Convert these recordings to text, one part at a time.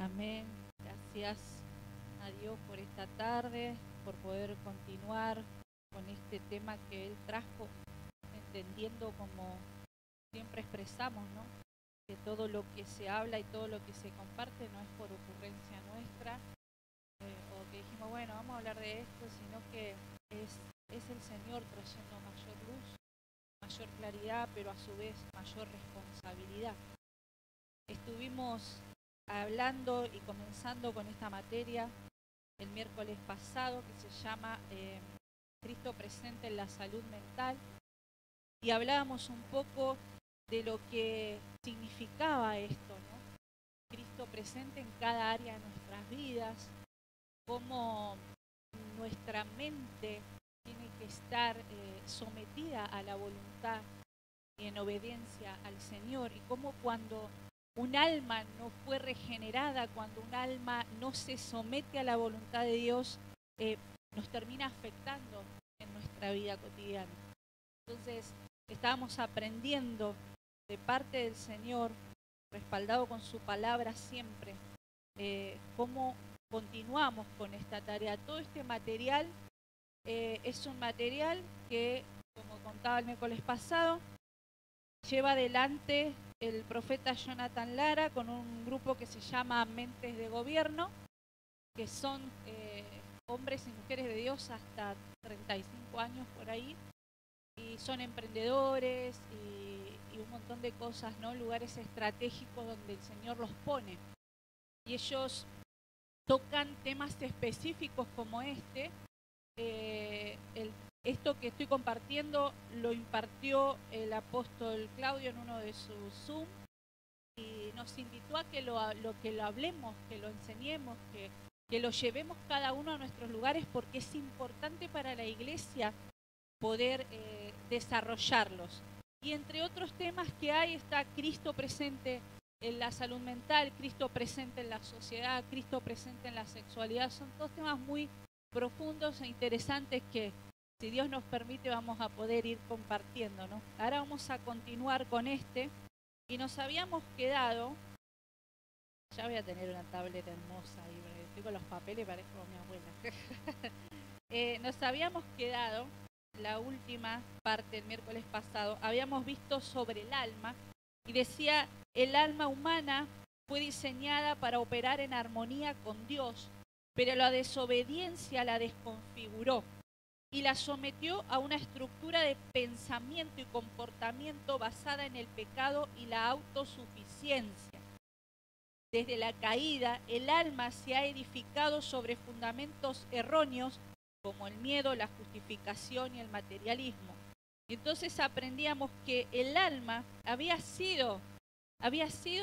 Amén. Gracias a Dios por esta tarde, por poder continuar con este tema que Él trajo, entendiendo como siempre expresamos, ¿no? Que todo lo que se habla y todo lo que se comparte no es por ocurrencia nuestra, o que dijimos, bueno, vamos a hablar de esto, sino que es el Señor trayendo mayor luz, mayor claridad, pero a su vez mayor responsabilidad. Estuvimos hablando y comenzando con esta materia el miércoles pasado, que se llama Cristo presente en la salud mental, y hablábamos un poco de lo que significaba esto, ¿no? Cristo presente en cada área de nuestras vidas, cómo nuestra mente tiene que estar sometida a la voluntad y en obediencia al Señor, y cómo cuando un alma no fue regenerada, cuando un alma no se somete a la voluntad de Dios, nos termina afectando en nuestra vida cotidiana. Entonces, estábamos aprendiendo de parte del Señor, respaldado con su palabra siempre, cómo continuamos con esta tarea. Todo este material es un material que, como contaba el miércoles pasado, lleva adelante el profeta Jonathan Lara con un grupo que se llama Mentes de Gobierno, que son hombres y mujeres de Dios hasta 35 años por ahí, y son emprendedores y un montón de cosas, ¿no? Lugares estratégicos donde el Señor los pone. Y ellos tocan temas específicos como este. Esto que estoy compartiendo lo impartió el apóstol Claudio en uno de sus Zoom y nos invitó a que lo hablemos, que lo enseñemos, que lo llevemos cada uno a nuestros lugares, porque es importante para la iglesia poder desarrollarlos. Y entre otros temas que hay está Cristo presente en la salud mental, Cristo presente en la sociedad, Cristo presente en la sexualidad. Son todos temas muy profundos e interesantes que, si Dios nos permite, vamos a poder ir compartiendo, ¿no? Ahora vamos a continuar con este, y nos habíamos quedado, ya voy a tener una tablet hermosa ahí, estoy con los papeles, parezco mi abuela. Nos habíamos quedado, la última parte del miércoles pasado, habíamos visto sobre el alma, y decía, el alma humana fue diseñada para operar en armonía con Dios, pero la desobediencia la desconfiguró y la sometió a una estructura de pensamiento y comportamiento basada en el pecado y la autosuficiencia. Desde la caída, el alma se ha edificado sobre fundamentos erróneos como el miedo, la justificación y el materialismo. Y entonces aprendíamos que el alma había sido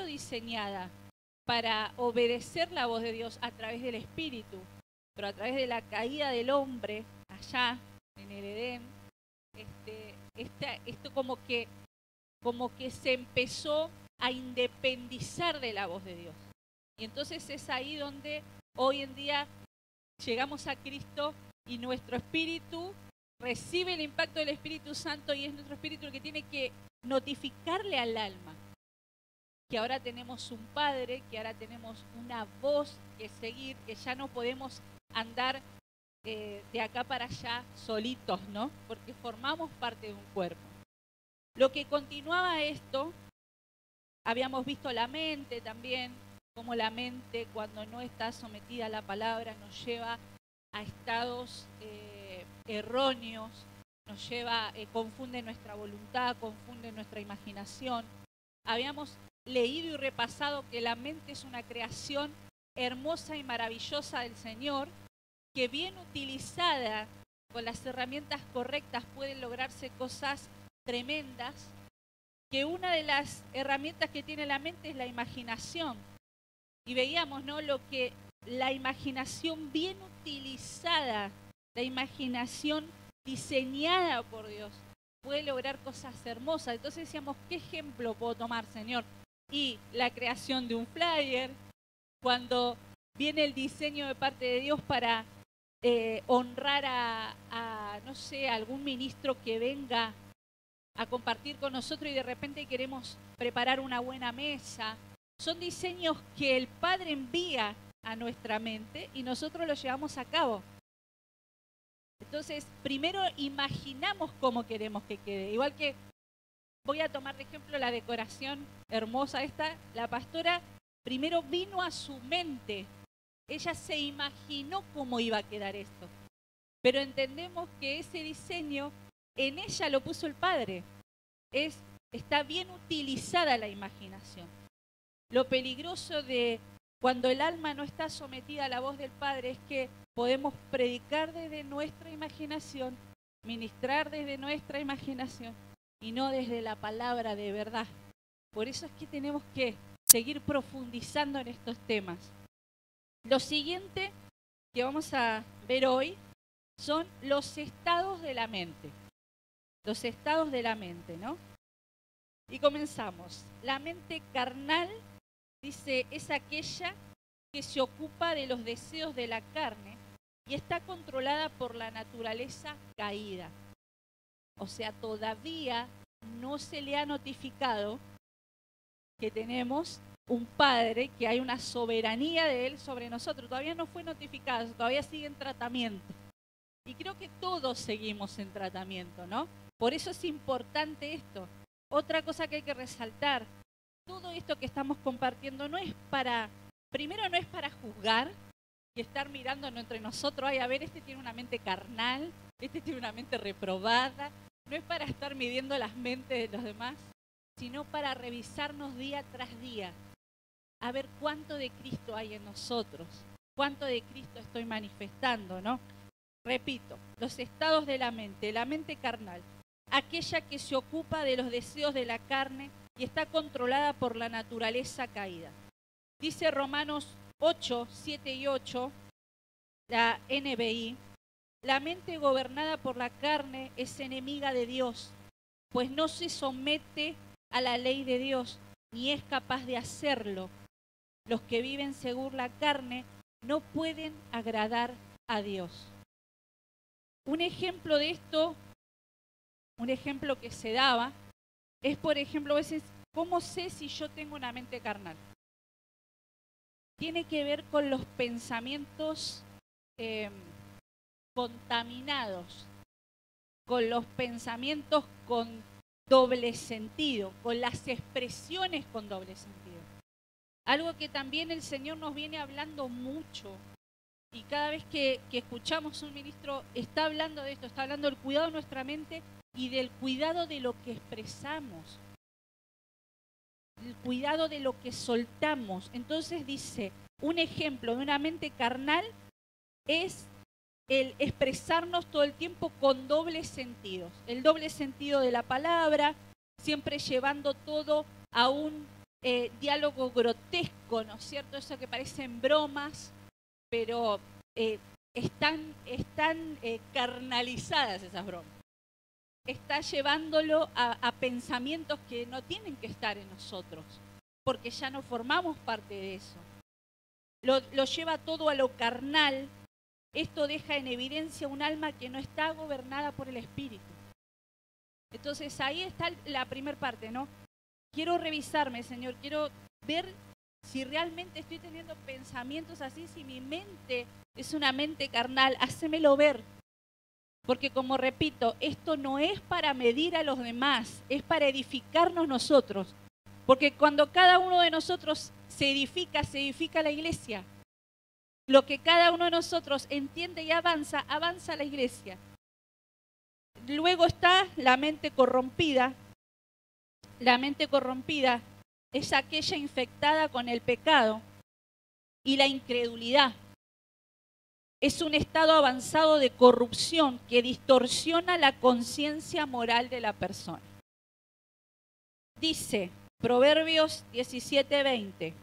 diseñada para obedecer la voz de Dios a través del Espíritu, pero a través de la caída del hombre, allá en el Edén, esto como que se empezó a independizar de la voz de Dios. Y entonces es ahí donde hoy en día llegamos a Cristo y nuestro espíritu recibe el impacto del Espíritu Santo, y es nuestro espíritu el que tiene que notificarle al alma que ahora tenemos un Padre, que ahora tenemos una voz que seguir, que ya no podemos andar de acá para allá solitos, ¿no? Porque formamos parte de un cuerpo. Lo que continuaba esto, habíamos visto la mente también, cómo la mente, cuando no está sometida a la palabra, nos lleva a estados erróneos, nos lleva, confunde nuestra voluntad, confunde nuestra imaginación. Habíamos leído y repasado que la mente es una creación hermosa y maravillosa del Señor, que bien utilizada con las herramientas correctas pueden lograrse cosas tremendas, que una de las herramientas que tiene la mente es la imaginación. Y veíamos, ¿no?, lo que la imaginación bien utilizada, la imaginación diseñada por Dios, puede lograr cosas hermosas. Entonces decíamos, ¿qué ejemplo puedo tomar, Señor? Y la creación de un flyer, cuando viene el diseño de parte de Dios para honrar a, no sé, a algún ministro que venga a compartir con nosotros, y de repente queremos preparar una buena mesa, son diseños que el Padre envía a nuestra mente y nosotros los llevamos a cabo. Entonces, primero imaginamos cómo queremos que quede. Igual que voy a tomar de ejemplo la decoración hermosa esta. La pastora primero vino a su mente. Ella se imaginó cómo iba a quedar esto. Pero entendemos que ese diseño en ella lo puso el Padre. Está bien utilizada la imaginación. Lo peligroso de cuando el alma no está sometida a la voz del Padre es que podemos predicar desde nuestra imaginación, ministrar desde nuestra imaginación y no desde la palabra de verdad. Por eso es que tenemos que seguir profundizando en estos temas. Lo siguiente que vamos a ver hoy son los estados de la mente. Los estados de la mente, ¿no? Y comenzamos. La mente carnal, dice, es aquella que se ocupa de los deseos de la carne y está controlada por la naturaleza caída. O sea, todavía no se le ha notificado que tenemos un Padre, que hay una soberanía de Él sobre nosotros. Todavía no fue notificado, todavía sigue en tratamiento. Y creo que todos seguimos en tratamiento, ¿no? Por eso es importante esto. Otra cosa que hay que resaltar, todo esto que estamos compartiendo primero no es para juzgar y estar mirando entre nosotros, a ver, este tiene una mente carnal, este tiene una mente reprobada. No es para estar midiendo las mentes de los demás, sino para revisarnos día tras día, a ver cuánto de Cristo hay en nosotros, cuánto de Cristo estoy manifestando, ¿no? Repito, los estados de la mente carnal, aquella que se ocupa de los deseos de la carne y está controlada por la naturaleza caída. Dice Romanos 8, 7 y 8, la NBI, la mente gobernada por la carne es enemiga de Dios, pues no se somete a la ley de Dios, ni es capaz de hacerlo. Los que viven según la carne no pueden agradar a Dios. Un ejemplo de esto, un ejemplo que se daba, es por ejemplo a veces, ¿cómo sé si yo tengo una mente carnal? Tiene que ver con los pensamientos contaminados, con los pensamientos con doble sentido, con las expresiones con doble sentido. Algo que también el Señor nos viene hablando mucho, y cada vez que escuchamos un ministro está hablando de esto, está hablando del cuidado de nuestra mente y del cuidado de lo que expresamos, el cuidado de lo que soltamos. Entonces dice, un ejemplo de una mente carnal es el expresarnos todo el tiempo con dobles sentidos. El doble sentido de la palabra, siempre llevando todo a un diálogo grotesco, ¿no es cierto? Eso que parecen bromas, pero están carnalizadas esas bromas. Está llevándolo a pensamientos que no tienen que estar en nosotros, porque ya no formamos parte de eso. Lo lleva todo a lo carnal. Esto deja en evidencia un alma que no está gobernada por el Espíritu. Entonces ahí está la primera parte, ¿no? Quiero revisarme, Señor, quiero ver si realmente estoy teniendo pensamientos así, si mi mente es una mente carnal, hacémelo ver. Porque como repito, esto no es para medir a los demás, es para edificarnos nosotros. Porque cuando cada uno de nosotros se edifica la iglesia. Lo que cada uno de nosotros entiende y avanza la iglesia. Luego está la mente corrompida. La mente corrompida es aquella infectada con el pecado y la incredulidad. Es un estado avanzado de corrupción que distorsiona la conciencia moral de la persona. Dice Proverbios 17:20.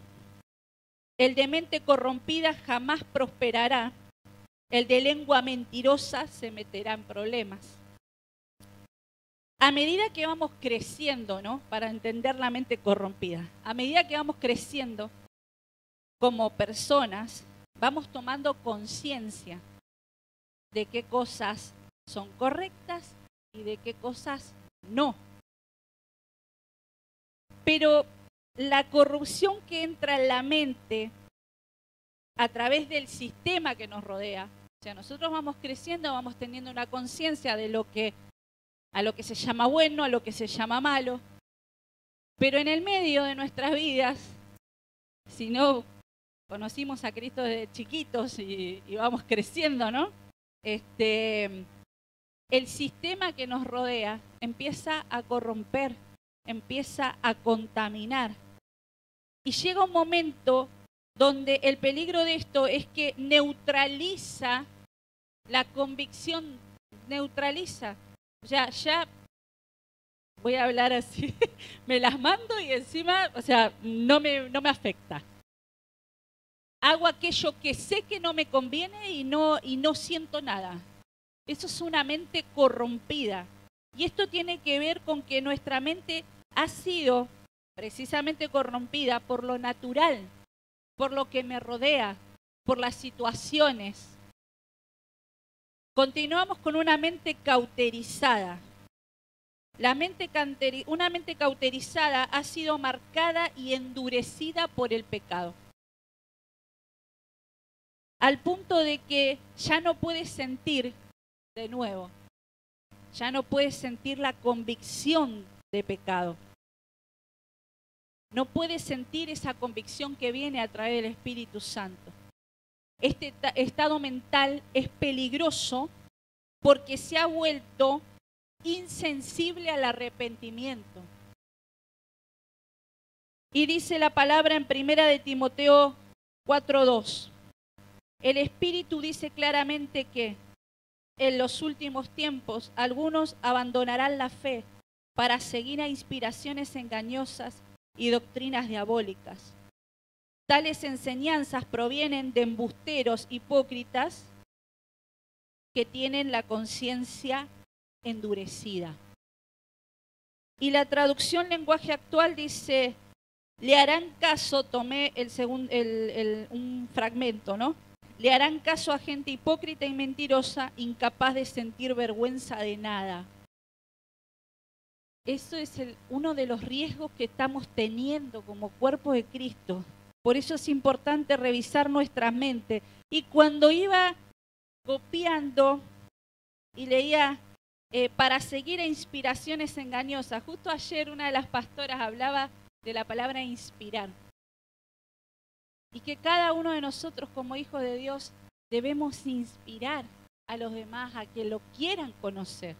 El de mente corrompida jamás prosperará, el de lengua mentirosa se meterá en problemas. A medida que vamos creciendo, ¿no? Para entender la mente corrompida, a medida que vamos creciendo como personas, vamos tomando conciencia de qué cosas son correctas y de qué cosas no. Pero la corrupción que entra en la mente a través del sistema que nos rodea. O sea, nosotros vamos creciendo, vamos teniendo una conciencia de a lo que se llama bueno, a lo que se llama malo. Pero en el medio de nuestras vidas, si no conocimos a Cristo desde chiquitos y vamos creciendo, ¿no? El sistema que nos rodea empieza a corromper, empieza a contaminar. Y llega un momento donde el peligro de esto es que neutraliza la convicción, neutraliza. O sea, ya voy a hablar así, me las mando y encima, o sea, no me afecta. Hago aquello que sé que no me conviene y no siento nada. Eso es una mente corrompida. Y esto tiene que ver con que nuestra mente ha sido precisamente corrompida por lo natural, por lo que me rodea, por las situaciones. Continuamos con una mente cauterizada. Una mente cauterizada ha sido marcada y endurecida por el pecado. Al punto de que ya no puedes sentir, de nuevo, ya no puedes sentir la convicción de pecado. No puedes sentir esa convicción que viene a través del Espíritu Santo. Este estado mental es peligroso porque se ha vuelto insensible al arrepentimiento. Y dice la palabra en 1 de Timoteo 4:2. El Espíritu dice claramente que en los últimos tiempos algunos abandonarán la fe para seguir a inspiraciones engañosas y doctrinas diabólicas. Tales enseñanzas provienen de embusteros hipócritas que tienen la conciencia endurecida. Y la traducción lenguaje actual dice, le harán caso, tomé un fragmento, ¿no? Le harán caso a gente hipócrita y mentirosa, incapaz de sentir vergüenza de nada. Eso es uno de los riesgos que estamos teniendo como cuerpo de Cristo. Por eso es importante revisar nuestra mente. Y cuando iba copiando y leía para seguir a inspiraciones engañosas, justo ayer una de las pastoras hablaba de la palabra inspirar. Y que cada uno de nosotros como hijos de Dios debemos inspirar a los demás a que lo quieran conocer.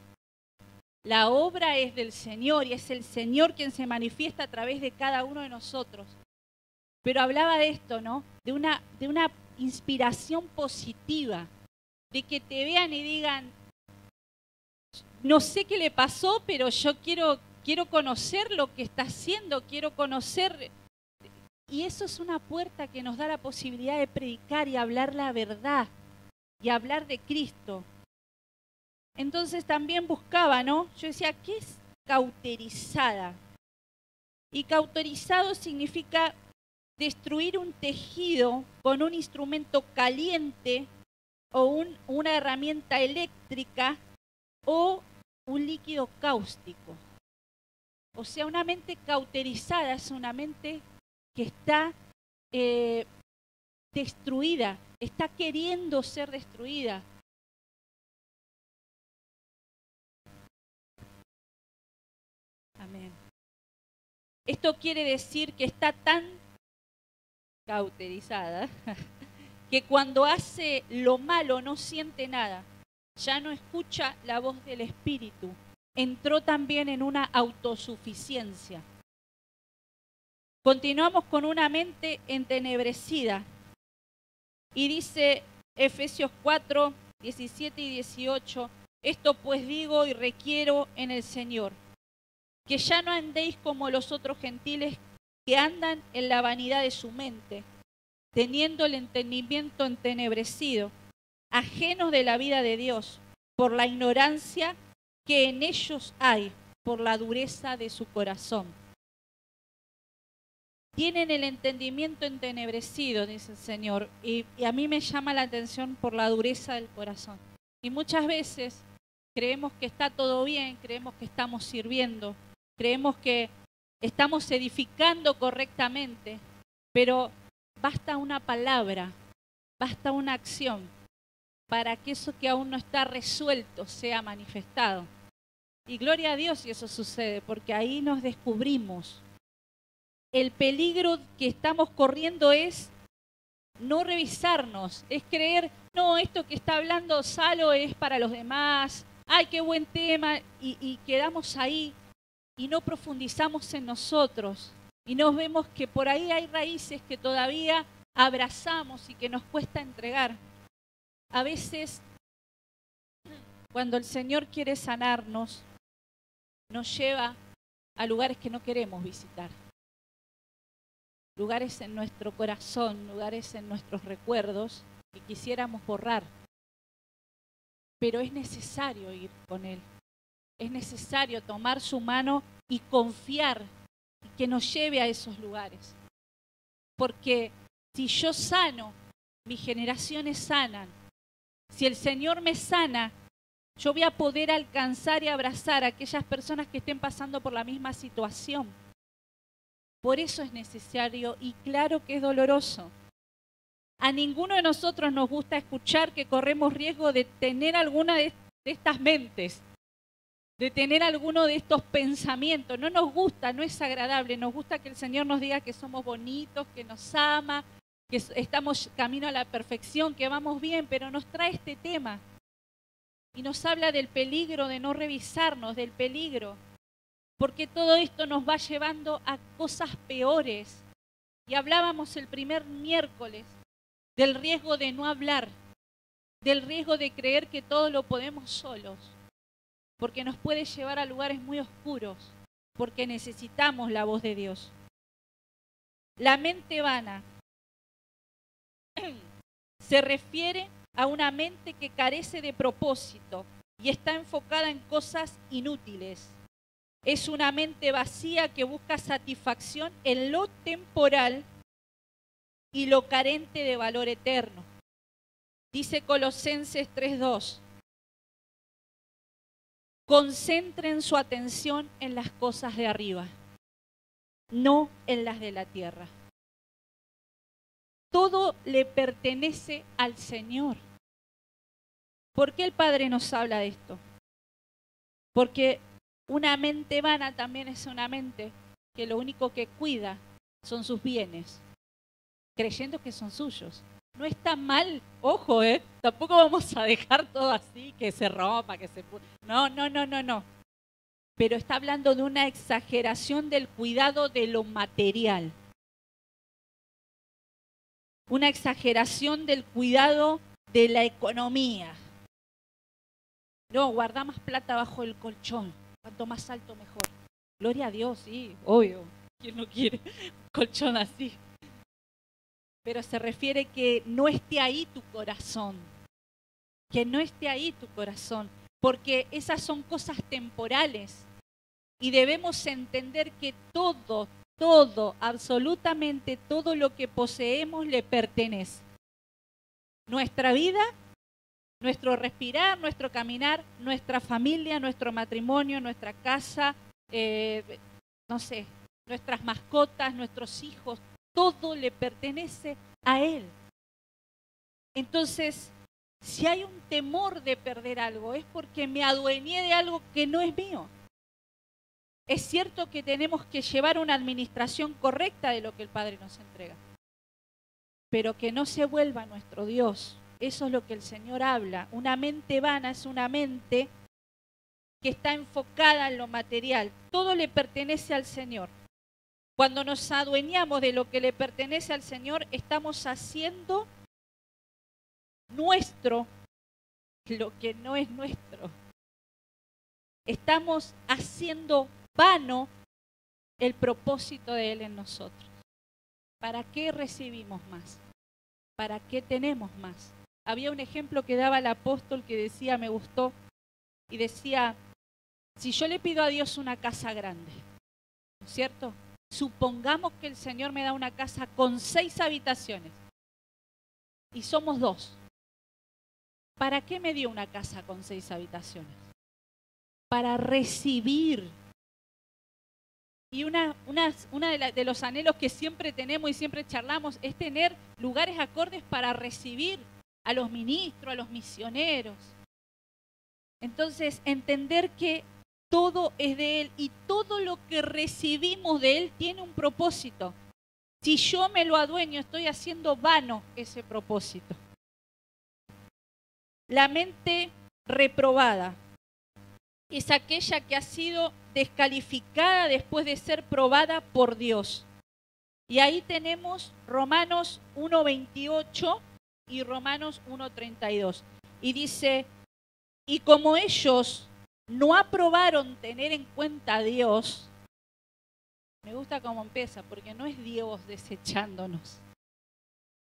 La obra es del Señor y es el Señor quien se manifiesta a través de cada uno de nosotros. Pero hablaba de esto, ¿no? De una inspiración positiva, de que te vean y digan, no sé qué le pasó, pero yo quiero conocer lo que está haciendo, quiero conocer. Y eso es una puerta que nos da la posibilidad de predicar y hablar la verdad y hablar de Cristo. Entonces también buscaba, ¿no? Yo decía, ¿qué es cauterizada? Y cauterizado significa destruir un tejido con un instrumento caliente o una herramienta eléctrica o un líquido cáustico. O sea, una mente cauterizada es una mente que está destruida, está queriendo ser destruida. Amén. Esto quiere decir que está tan cauterizada que cuando hace lo malo no siente nada, ya no escucha la voz del Espíritu. Entró también en una autosuficiencia. Continuamos con una mente entenebrecida. Y dice Efesios 4, 17 y 18, esto pues digo y requiero en el Señor, que ya no andéis como los otros gentiles que andan en la vanidad de su mente, teniendo el entendimiento entenebrecido, ajenos de la vida de Dios, por la ignorancia que en ellos hay, por la dureza de su corazón. Tienen el entendimiento entenebrecido, dice el Señor, y a mí me llama la atención por la dureza del corazón. Y muchas veces creemos que está todo bien, creemos que estamos sirviendo, creemos que estamos edificando correctamente, pero basta una palabra, basta una acción para que eso que aún no está resuelto sea manifestado. Y gloria a Dios si eso sucede, porque ahí nos descubrimos. El peligro que estamos corriendo es no revisarnos, es creer, no, esto que está hablando Salo es para los demás, ay, qué buen tema, y quedamos ahí y no profundizamos en nosotros y nos vemos que por ahí hay raíces que todavía abrazamos y que nos cuesta entregar. A veces, cuando el Señor quiere sanarnos, nos lleva a lugares que no queremos visitar. Lugares en nuestro corazón, lugares en nuestros recuerdos que quisiéramos borrar. Pero es necesario ir con Él. Es necesario tomar su mano y confiar y que nos lleve a esos lugares. Porque si yo sano, mis generaciones sanan. Si el Señor me sana, yo voy a poder alcanzar y abrazar a aquellas personas que estén pasando por la misma situación. Por eso es necesario y claro que es doloroso. A ninguno de nosotros nos gusta escuchar que corremos riesgo de tener alguna de estas mentes, de tener alguno de estos pensamientos. No nos gusta, no es agradable. Nos gusta que el Señor nos diga que somos bonitos, que nos ama, que estamos camino a la perfección, que vamos bien, pero nos trae este tema. Y nos habla del peligro de no revisarnos, del peligro. Porque todo esto nos va llevando a cosas peores. Y hablábamos el primer miércoles del riesgo de no hablar, del riesgo de creer que todo lo podemos solos, porque nos puede llevar a lugares muy oscuros, porque necesitamos la voz de Dios. La mente vana se refiere a una mente que carece de propósito y está enfocada en cosas inútiles. Es una mente vacía que busca satisfacción en lo temporal y lo carente de valor eterno. Dice Colosenses 3:2. Concentren su atención en las cosas de arriba, no en las de la tierra. Todo le pertenece al Señor. ¿Por qué el Padre nos habla de esto? Porque una mente vana también es una mente que lo único que cuida son sus bienes, creyendo que son suyos. No está mal, ojo, tampoco vamos a dejar todo así, que se rompa, que se... No. Pero está hablando de una exageración del cuidado de lo material. Una exageración del cuidado de la economía. No, guarda más plata bajo el colchón. Cuanto más alto, mejor. Gloria a Dios, sí, obvio. ¿Quién no quiere un colchón así? Pero se refiere que no esté ahí tu corazón. Que no esté ahí tu corazón. Porque esas son cosas temporales. Y debemos entender que todo, absolutamente todo lo que poseemos le pertenece. Nuestra vida, nuestro respirar, nuestro caminar, nuestra familia, nuestro matrimonio, nuestra casa, nuestras mascotas, nuestros hijos, todo le pertenece a Él. Entonces, si hay un temor de perder algo, es porque me adueñé de algo que no es mío. Es cierto que tenemos que llevar una administración correcta de lo que el Padre nos entrega, pero que no se vuelva nuestro Dios. Eso es lo que el Señor habla. Una mente vana es una mente que está enfocada en lo material. Todo le pertenece al Señor. Cuando nos adueñamos de lo que le pertenece al Señor, estamos haciendo nuestro lo que no es nuestro. Estamos haciendo vano el propósito de Él en nosotros. ¿Para qué recibimos más? ¿Para qué tenemos más? Había un ejemplo que daba el apóstol que decía, me gustó, y decía, si yo le pido a Dios una casa grande, ¿no es cierto? Supongamos que el Señor me da una casa con 6 habitaciones y somos 2. ¿Para qué me dio una casa con 6 habitaciones? Para recibir. Y una de los anhelos que siempre tenemos y siempre charlamos es tener lugares acordes para recibir a los ministros, a los misioneros. Entonces, entender que todo es de Él y todo lo que recibimos de Él tiene un propósito. Si yo me lo adueño, estoy haciendo vano ese propósito. La mente reprobada es aquella que ha sido descalificada después de ser probada por Dios. Y ahí tenemos Romanos 1:28 y Romanos 1:32. Y dice, y como ellos no aprobaron tener en cuenta a Dios, me gusta cómo empieza, porque no es Dios desechándonos.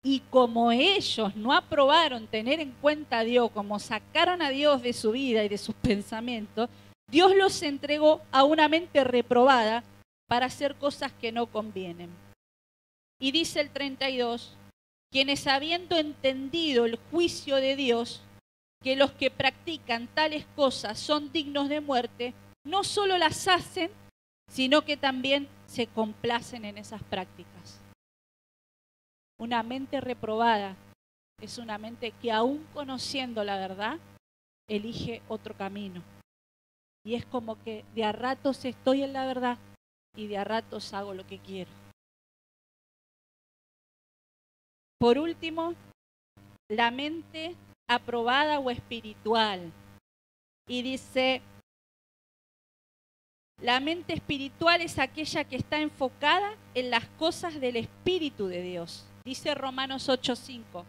Y como ellos no aprobaron tener en cuenta a Dios, como sacaron a Dios de su vida y de sus pensamientos, Dios los entregó a una mente reprobada para hacer cosas que no convienen. Y dice el 32, quienes habiendo entendido el juicio de Dios, que los que practican tales cosas son dignos de muerte, no solo las hacen, sino que también se complacen en esas prácticas. Una mente reprobada es una mente que aún conociendo la verdad, elige otro camino. Y es como que de a ratos estoy en la verdad y de a ratos hago lo que quiero. Por último, la mente aprobada o espiritual. Y dice, la mente espiritual es aquella que está enfocada en las cosas del Espíritu de Dios. Dice Romanos 8:5,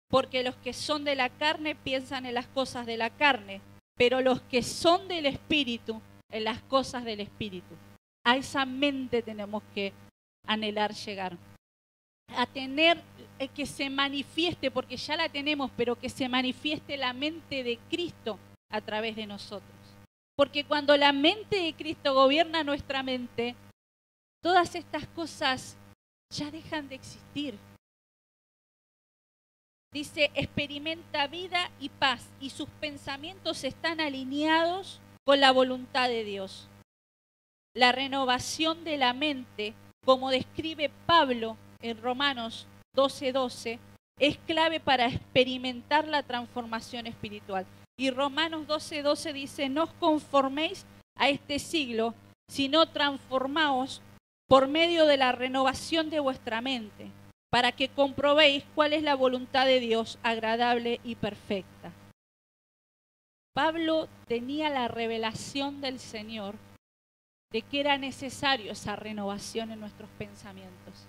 porque los que son de la carne piensan en las cosas de la carne, pero los que son del Espíritu, en las cosas del Espíritu. A esa mente tenemos que anhelar llegar. A tener que se manifieste, porque ya la tenemos, pero que se manifieste la mente de Cristo a través de nosotros. Porque cuando la mente de Cristo gobierna nuestra mente, todas estas cosas ya dejan de existir. Dice, experimenta vida y paz y sus pensamientos están alineados con la voluntad de Dios. La renovación de la mente, como describe Pablo en Romanos 12:12, es clave para experimentar la transformación espiritual. Y Romanos 12:12 dice, no os conforméis a este siglo, sino transformaos por medio de la renovación de vuestra mente, para que comprobéis cuál es la voluntad de Dios, agradable y perfecta. Pablo tenía la revelación del Señor de que era necesario esa renovación en nuestros pensamientos.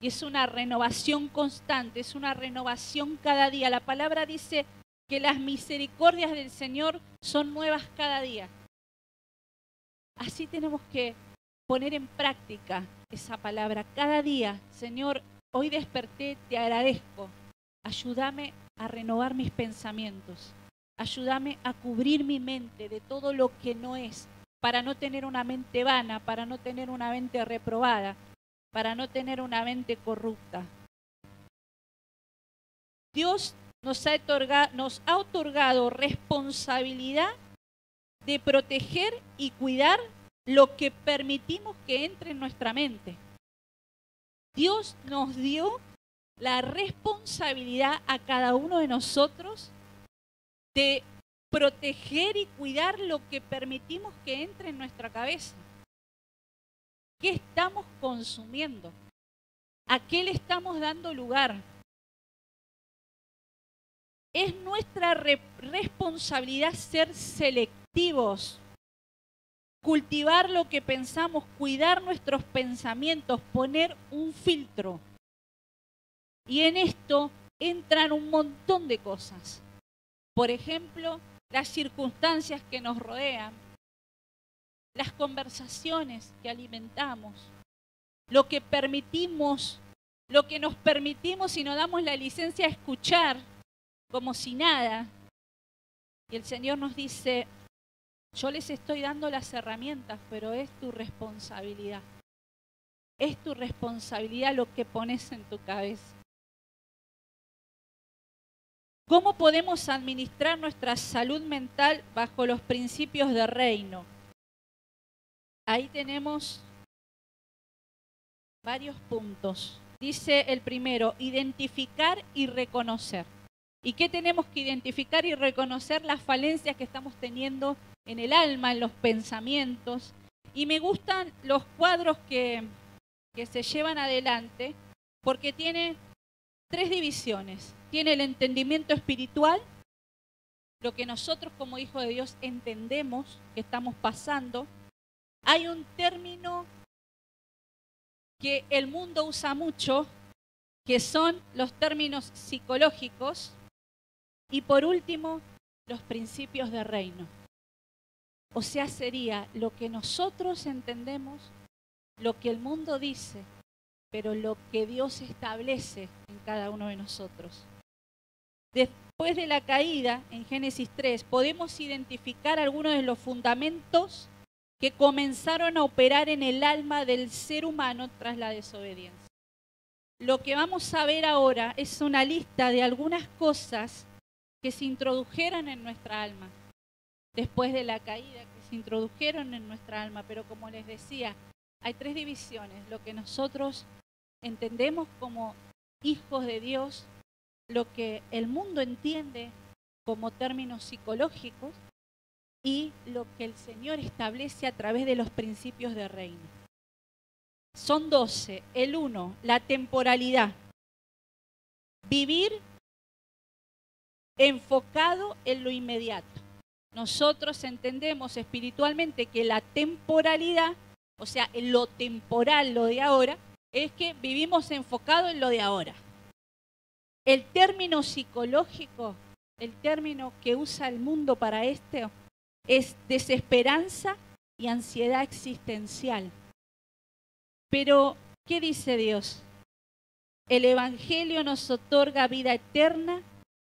Y es una renovación constante, es una renovación cada día. La palabra dice que las misericordias del Señor son nuevas cada día. Así tenemos que poner en práctica esa palabra cada día. Señor, hoy desperté, te agradezco. Ayúdame a renovar mis pensamientos. Ayúdame a cubrir mi mente de todo lo que no es, para no tener una mente vana, para no tener una mente reprobada, para no tener una mente corrupta. Dios nos ha otorgado responsabilidad de proteger y cuidar lo que permitimos que entre en nuestra mente. Dios nos dio la responsabilidad a cada uno de nosotros de proteger y cuidar lo que permitimos que entre en nuestra cabeza. ¿Qué estamos consumiendo? ¿A qué le estamos dando lugar? Es nuestra responsabilidad ser selectivos, cultivar lo que pensamos, cuidar nuestros pensamientos, poner un filtro. Y en esto entran un montón de cosas. Por ejemplo, las circunstancias que nos rodean, las conversaciones que alimentamos, lo que permitimos, lo que nos permitimos y nos damos la licencia a escuchar como si nada. Y el Señor nos dice, yo les estoy dando las herramientas, pero es tu responsabilidad. Es tu responsabilidad lo que pones en tu cabeza. ¿Cómo podemos administrar nuestra salud mental bajo los principios del reino? Ahí tenemos varios puntos. Dice el primero, identificar y reconocer. ¿Y qué tenemos que identificar y reconocer? Las falencias que estamos teniendo en el alma, en los pensamientos. Y me gustan los cuadros que se llevan adelante porque tiene 3 divisiones. Tiene el entendimiento espiritual, lo que nosotros como hijos de Dios entendemos que estamos pasando. Hay un término que el mundo usa mucho, que son los términos psicológicos. Y por último, los principios de reino. O sea, sería lo que nosotros entendemos, lo que el mundo dice, pero lo que Dios establece en cada uno de nosotros. Después de la caída, en Génesis 3, podemos identificar algunos de los fundamentos que comenzaron a operar en el alma del ser humano tras la desobediencia. Lo que vamos a ver ahora es una lista de algunas cosas que se introdujeron en nuestra alma, después de la caída, que se introdujeron en nuestra alma, pero como les decía, hay 3 divisiones, lo que nosotros entendemos como hijos de Dios, lo que el mundo entiende como términos psicológicos y lo que el Señor establece a través de los principios de reino. Son 12. El 1, la temporalidad. Vivir enfocado en lo inmediato. Nosotros entendemos espiritualmente que la temporalidad, o sea, en lo temporal, lo de ahora, es que vivimos enfocado en lo de ahora. El término psicológico, el término que usa el mundo para esto, es desesperanza y ansiedad existencial. Pero, ¿qué dice Dios? El Evangelio nos otorga vida eterna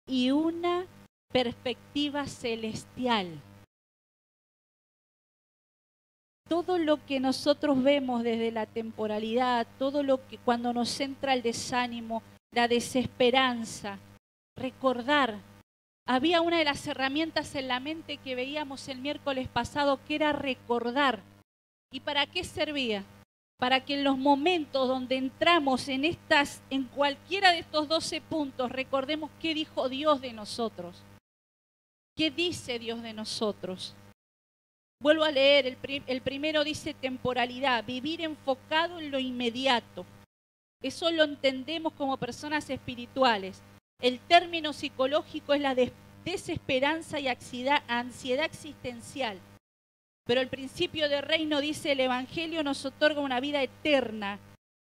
y una perspectiva celestial. Todo lo que nosotros vemos desde la temporalidad, todo lo que cuando nos entra el desánimo, la desesperanza, recordar. Había una de las herramientas en la mente que veíamos el miércoles pasado que era recordar. ¿Y para qué servía? Para que en los momentos donde entramos en cualquiera de estos 12 puntos, recordemos qué dijo Dios de nosotros. ¿Qué dice Dios de nosotros? Vuelvo a leer, el primero dice temporalidad, vivir enfocado en lo inmediato. Eso lo entendemos como personas espirituales. El término psicológico es la desesperanza y ansiedad existencial. Pero el principio de reino dice el Evangelio nos otorga una vida eterna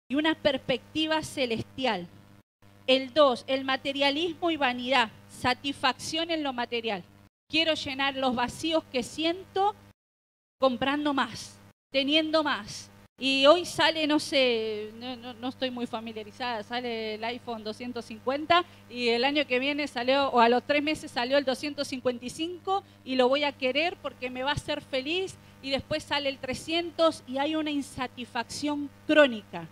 y una perspectiva celestial. El 2, el materialismo y vanidad, satisfacción en lo material. Quiero llenar los vacíos que siento comprando más, teniendo más. Y hoy sale, no sé, no estoy muy familiarizada, sale el iPhone 250 y el año que viene salió, o a los 3 meses salió el 255 y lo voy a querer porque me va a hacer feliz y después sale el 300 y hay una insatisfacción crónica.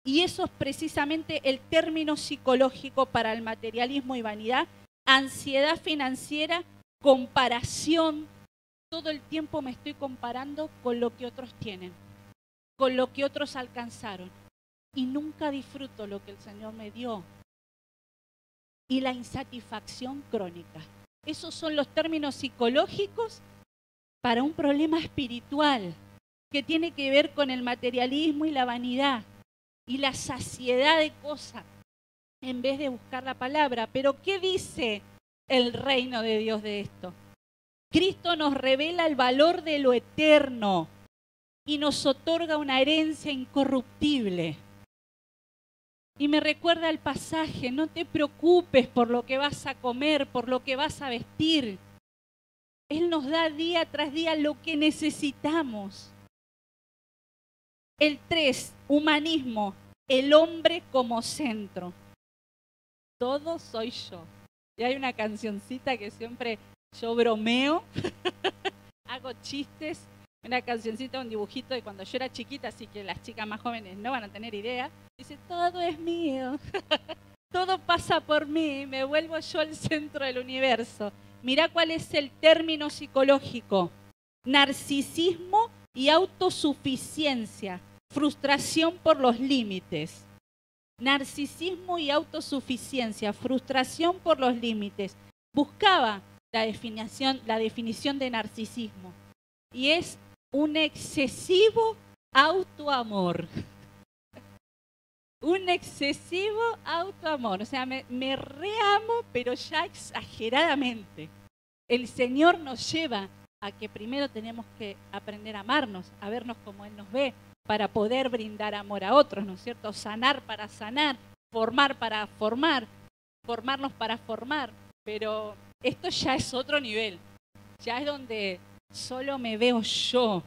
Y eso es precisamente el término psicológico para el materialismo y vanidad, ansiedad financiera, comparación. Todo el tiempo me estoy comparando con lo que otros tienen, con lo que otros alcanzaron. Y nunca disfruto lo que el Señor me dio. Y la insatisfacción crónica. Esos son los términos psicológicos para un problema espiritual que tiene que ver con el materialismo y la vanidad y la saciedad de cosas en vez de buscar la palabra. Pero ¿qué dice el reino de Dios de esto? Cristo nos revela el valor de lo eterno y nos otorga una herencia incorruptible. Y me recuerda el pasaje, no te preocupes por lo que vas a comer, por lo que vas a vestir. Él nos da día tras día lo que necesitamos. El 3, humanismo, el hombre como centro. Todo soy yo. Y hay una cancioncita que siempre yo bromeo, hago chistes, una cancioncita, un dibujito de cuando yo era chiquita, así que las chicas más jóvenes no van a tener idea. Dice, todo es mío, todo pasa por mí, me vuelvo yo el centro del universo. Mirá cuál es el término psicológico. Narcisismo y autosuficiencia. frustración por los límites. Narcisismo y autosuficiencia, frustración por los límites. Buscaba la definición de narcisismo. Y es un excesivo autoamor. Un excesivo autoamor. O sea, me reamo, pero ya exageradamente. El Señor nos lleva a que primero tenemos que aprender a amarnos, a vernos como Él nos ve, para poder brindar amor a otros, ¿no es cierto? Sanar para sanar, formar para formar, formarnos para formar. Pero esto ya es otro nivel. Ya es donde solo me veo yo.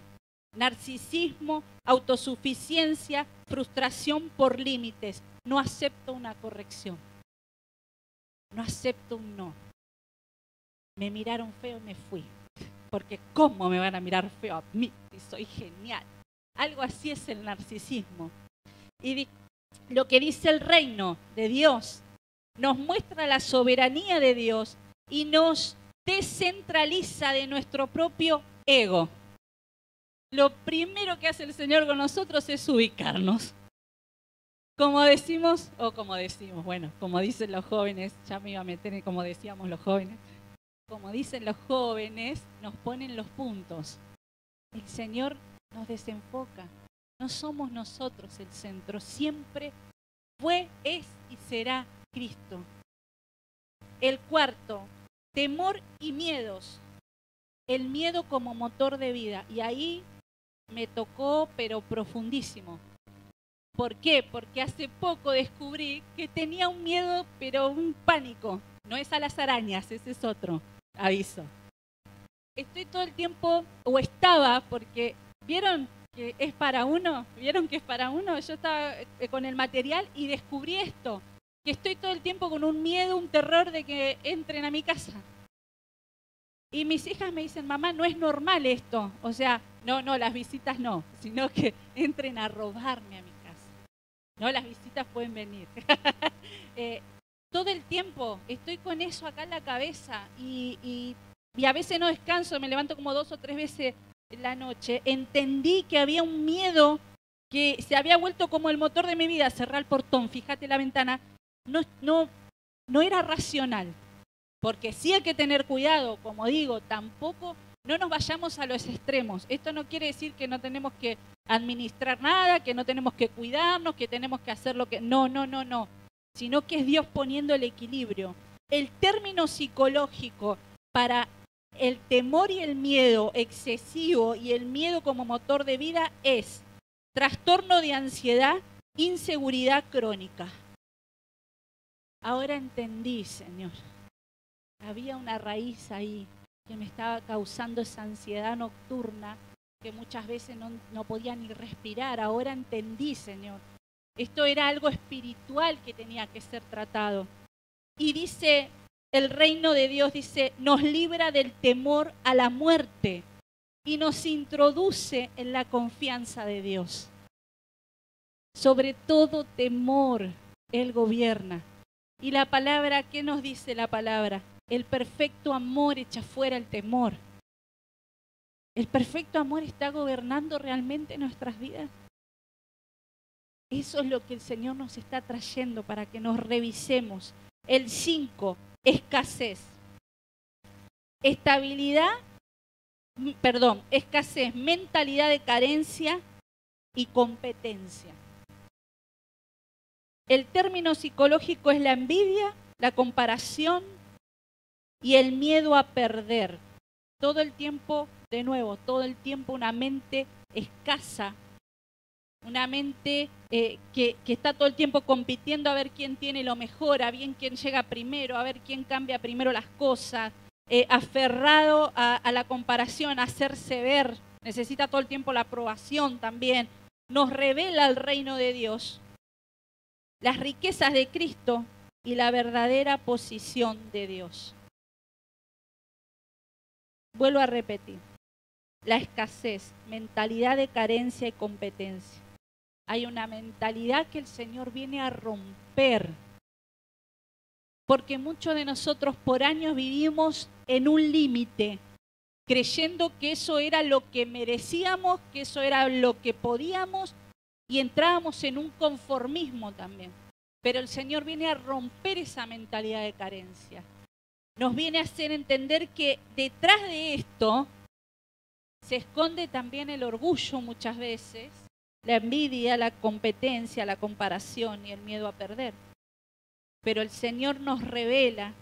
Narcisismo, autosuficiencia, frustración por límites. No acepto una corrección. No acepto un no. Me miraron feo y me fui. Porque ¿cómo me van a mirar feo a mí si soy genial? Algo así es el narcisismo. Y lo que dice el reino de Dios nos muestra la soberanía de Dios y nos descentraliza de nuestro propio ego. Lo primero que hace el Señor con nosotros es ubicarnos. Como dicen los jóvenes, ya me iba a meter en como decíamos los jóvenes, como dicen los jóvenes, nos ponen los puntos. El Señor nos desenfoca. No somos nosotros el centro, siempre fue, es y será Cristo. El cuarto, temor y miedos. El miedo como motor de vida. Y ahí me tocó, pero profundísimo. ¿Por qué? Porque hace poco descubrí que tenía un miedo, pero un pánico. No es a las arañas, ese es otro aviso. Estoy todo el tiempo, o estaba, porque ¿vieron que es para uno? ¿Vieron que es para uno? Yo estaba con el material y descubrí esto, que estoy todo el tiempo con un miedo, un terror de que entren a mi casa. Y mis hijas me dicen, mamá, no es normal esto. O sea, no, las visitas no, sino que entren a robarme a mi casa. No, las visitas pueden venir. Todo el tiempo estoy con eso acá en la cabeza y a veces no descanso, me levanto como 2 o 3 veces en la noche. Entendí que había un miedo que se había vuelto como el motor de mi vida. Cerrar el portón, fíjate la ventana. No era racional, porque sí hay que tener cuidado, como digo, tampoco no nos vayamos a los extremos. Esto no quiere decir que no tenemos que administrar nada, que no tenemos que cuidarnos, que tenemos que hacer lo que... No, sino que es Dios poniendo el equilibrio. El término psicológico para el temor y el miedo excesivo y el miedo como motor de vida es trastorno de ansiedad, inseguridad crónica. Ahora entendí, Señor. Había una raíz ahí que me estaba causando esa ansiedad nocturna que muchas veces no podía ni respirar. Ahora entendí, Señor. Esto era algo espiritual que tenía que ser tratado. Y dice, el reino de Dios dice, nos libra del temor a la muerte y nos introduce en la confianza de Dios. Sobre todo temor, Él gobierna. Y la palabra, ¿qué nos dice la palabra? El perfecto amor echa fuera el temor. ¿El perfecto amor está gobernando realmente nuestras vidas? Eso es lo que el Señor nos está trayendo para que nos revisemos. El 5, escasez. Escasez, mentalidad de carencia y competencia. El término psicológico es la envidia, la comparación y el miedo a perder. Todo el tiempo, de nuevo, todo el tiempo una mente escasa, una mente que está todo el tiempo compitiendo a ver quién tiene lo mejor, a ver quién llega primero, a ver quién cambia primero las cosas, aferrado a la comparación, a hacerse ver, necesita todo el tiempo la aprobación también. Nos revela el reino de Dios, las riquezas de Cristo y la verdadera posición de Dios. Vuelvo a repetir, la escasez, mentalidad de carencia y competencia. Hay una mentalidad que el Señor viene a romper, porque muchos de nosotros por años vivimos en un límite, creyendo que eso era lo que merecíamos, que eso era lo que podíamos, y entrábamos en un conformismo también. Pero el Señor viene a romper esa mentalidad de carencia. Nos viene a hacer entender que detrás de esto se esconde también el orgullo muchas veces, la envidia, la competencia, la comparación y el miedo a perder. Pero el Señor nos revela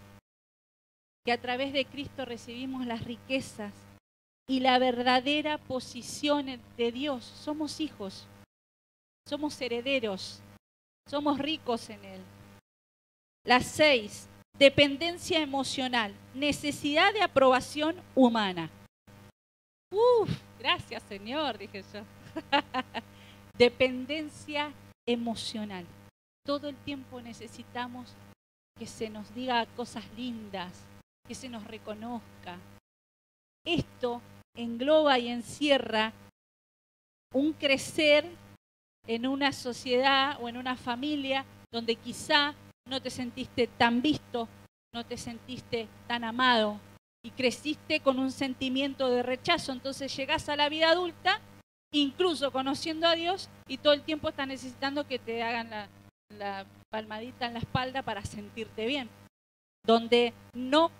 que a través de Cristo recibimos las riquezas y la verdadera posición de Dios. Somos hijos, somos herederos, somos ricos en Él. Las 6, dependencia emocional, necesidad de aprobación humana. Gracias Señor, dije yo. Dependencia emocional. Todo el tiempo necesitamos que se nos diga cosas lindas, que se nos reconozca. Esto engloba y encierra un crecer en una sociedad o en una familia donde quizá no te sentiste tan visto, no te sentiste tan amado y creciste con un sentimiento de rechazo. Entonces llegás a la vida adulta, incluso conociendo a Dios, y todo el tiempo estás necesitando que te hagan la palmadita en la espalda para sentirte bien. Donde no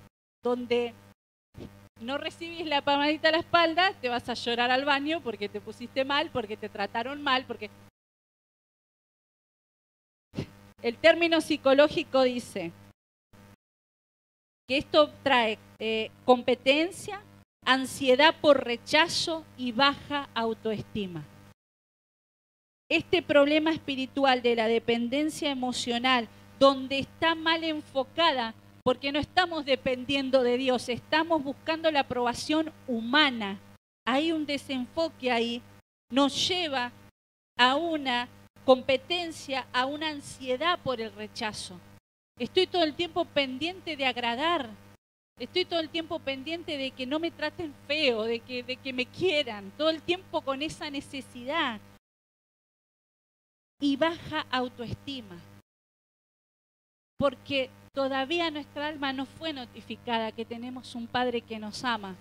recibís la palmadita en la espalda, te vas a llorar al baño porque te pusiste mal, porque te trataron mal, porque... El término psicológico dice que esto trae competencia, ansiedad por rechazo y baja autoestima. Este problema espiritual de la dependencia emocional, donde está mal enfocada, porque no estamos dependiendo de Dios, estamos buscando la aprobación humana. Hay un desenfoque ahí, nos lleva a una competencia, a una ansiedad por el rechazo. Estoy todo el tiempo pendiente de agradar. Estoy todo el tiempo pendiente de que no me traten feo, de que me quieran. Todo el tiempo con esa necesidad. Y baja autoestima. Porque todavía nuestra alma no fue notificada que tenemos un Padre que nos ama.